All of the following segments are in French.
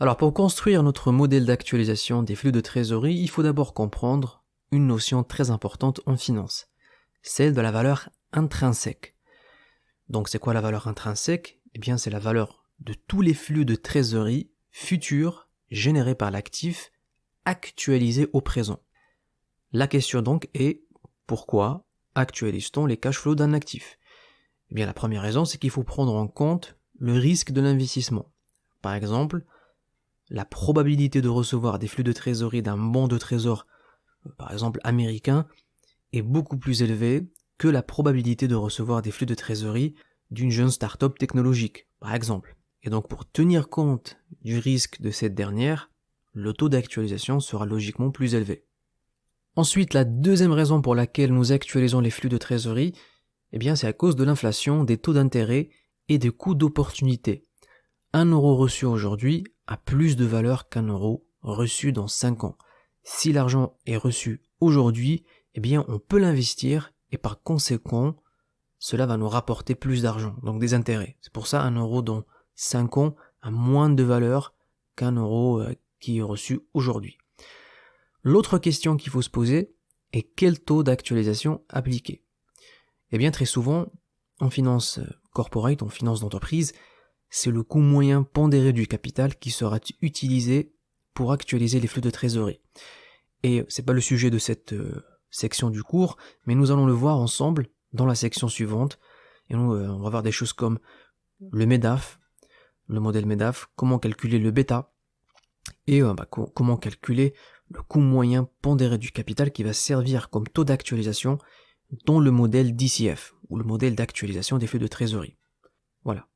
Alors pour construire notre modèle d'actualisation des flux de trésorerie, il faut d'abord comprendre une notion très importante en finance, celle de la valeur intrinsèque. Donc c'est quoi la valeur intrinsèque? Eh bien c'est la valeur de tous les flux de trésorerie futurs générés par l'actif actualisés au présent. La question donc est, pourquoi actualise-t-on les cash flows d'un actif? Eh bien la première raison, c'est qu'il faut prendre en compte le risque de l'investissement. Par exemple, la probabilité de recevoir des flux de trésorerie d'un bon de trésor, par exemple américain, est beaucoup plus élevée que la probabilité de recevoir des flux de trésorerie d'une jeune start-up technologique, par exemple. Et donc pour tenir compte du risque de cette dernière, le taux d'actualisation sera logiquement plus élevé. Ensuite, la deuxième raison pour laquelle nous actualisons les flux de trésorerie, eh bien c'est à cause de l'inflation, des taux d'intérêt et des coûts d'opportunité. 1 euro reçu aujourd'hui a plus de valeur qu'un euro reçu dans 5 ans. Si l'argent est reçu aujourd'hui, eh bien on peut l'investir et par conséquent, cela va nous rapporter plus d'argent, donc des intérêts. C'est pour ça 1 euro dans 5 ans a moins de valeur qu'un euro qui est reçu aujourd'hui. L'autre question qu'il faut se poser est quel taux d'actualisation appliquer? Eh bien très souvent, en finance corporate, en finance d'entreprise, c'est le coût moyen pondéré du capital qui sera utilisé pour actualiser les flux de trésorerie. Et c'est pas le sujet de cette section du cours, mais nous allons le voir ensemble dans la section suivante. Et nous, on va voir des choses comme le MEDAF, le modèle MEDAF, comment calculer le bêta, et comment calculer le coût moyen pondéré du capital qui va servir comme taux d'actualisation dans le modèle DCF, ou le modèle d'actualisation des flux de trésorerie. Voilà.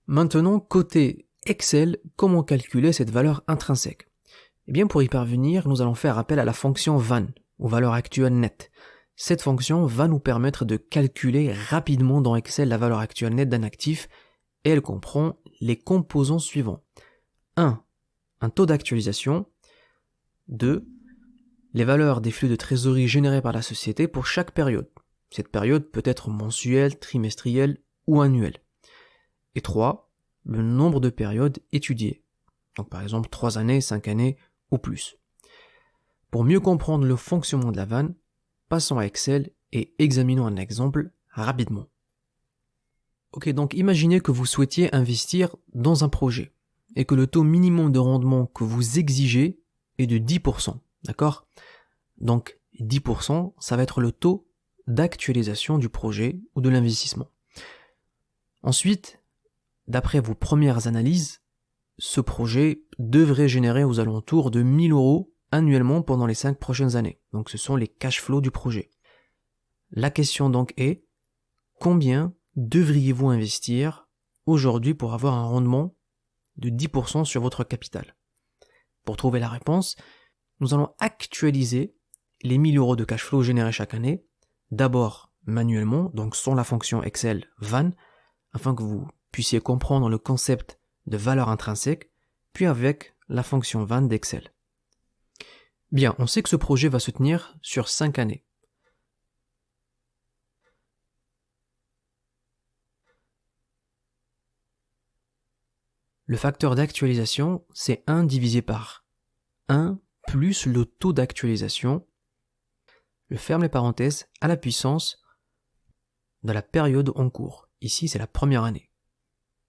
Maintenant, côté Excel, comment calculer cette valeur intrinsèque? Eh bien, pour y parvenir, nous allons faire appel à la fonction VAN, ou valeur actuelle nette. Cette fonction va nous permettre de calculer rapidement dans Excel la valeur actuelle nette d'un actif, et elle comprend les composants suivants. 1. Un taux d'actualisation. 2. Les valeurs des flux de trésorerie générés par la société pour chaque période. Cette période peut être mensuelle, trimestrielle ou annuelle. Et 3. Le nombre de périodes étudiées. Donc par exemple 3 années, 5 années ou plus. Pour mieux comprendre le fonctionnement de la vanne, passons à Excel et examinons un exemple rapidement. Ok, donc imaginez que vous souhaitiez investir dans un projet et que le taux minimum de rendement que vous exigez est de 10%, d'accord? Donc 10%, ça va être le taux d'actualisation du projet ou de l'investissement. Ensuite, d'après vos premières analyses, ce projet devrait générer aux alentours de 1000 euros annuellement pendant les 5 prochaines années. Donc ce sont les cash flows du projet. La question donc est, combien devriez-vous investir aujourd'hui pour avoir un rendement de 10% sur votre capital? Pour trouver la réponse, nous allons actualiser les 1000 euros de cash flow générés chaque année, d'abord manuellement, donc sans la fonction Excel VAN, afin que vous puissiez comprendre le concept de valeur intrinsèque, puis avec la fonction VAN d'Excel. Bien, on sait que ce projet va se tenir sur 5 années. Le facteur d'actualisation, c'est 1 divisé par 1 plus le taux d'actualisation, je ferme les parenthèses, à la puissance de la période en cours. Ici, c'est la première année.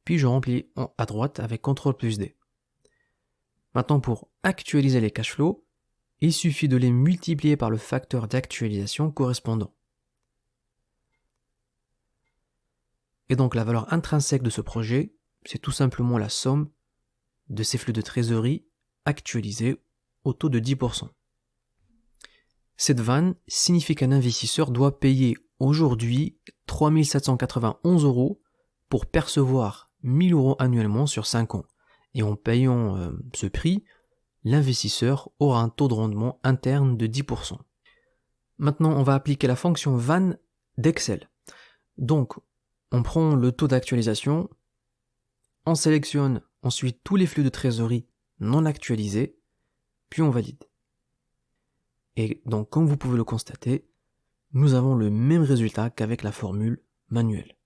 Puis je remplis à droite avec CTRL plus D. Maintenant, pour actualiser les cash flows, il suffit de les multiplier par le facteur d'actualisation correspondant. Et donc la valeur intrinsèque de ce projet, c'est tout simplement la somme de ces flux de trésorerie actualisés au taux de 10%. Cette vanne signifie qu'un investisseur doit payer aujourd'hui 3791 euros pour percevoir 1000 euros annuellement sur 5 ans. Et en payant ce prix, l'investisseur aura un taux de rendement interne de 10%. Maintenant, on va appliquer la fonction VAN d'Excel. Donc, on prend le taux d'actualisation, on sélectionne ensuite tous les flux de trésorerie non actualisés, puis on valide. Et donc, comme vous pouvez le constater, nous avons le même résultat qu'avec la formule manuelle.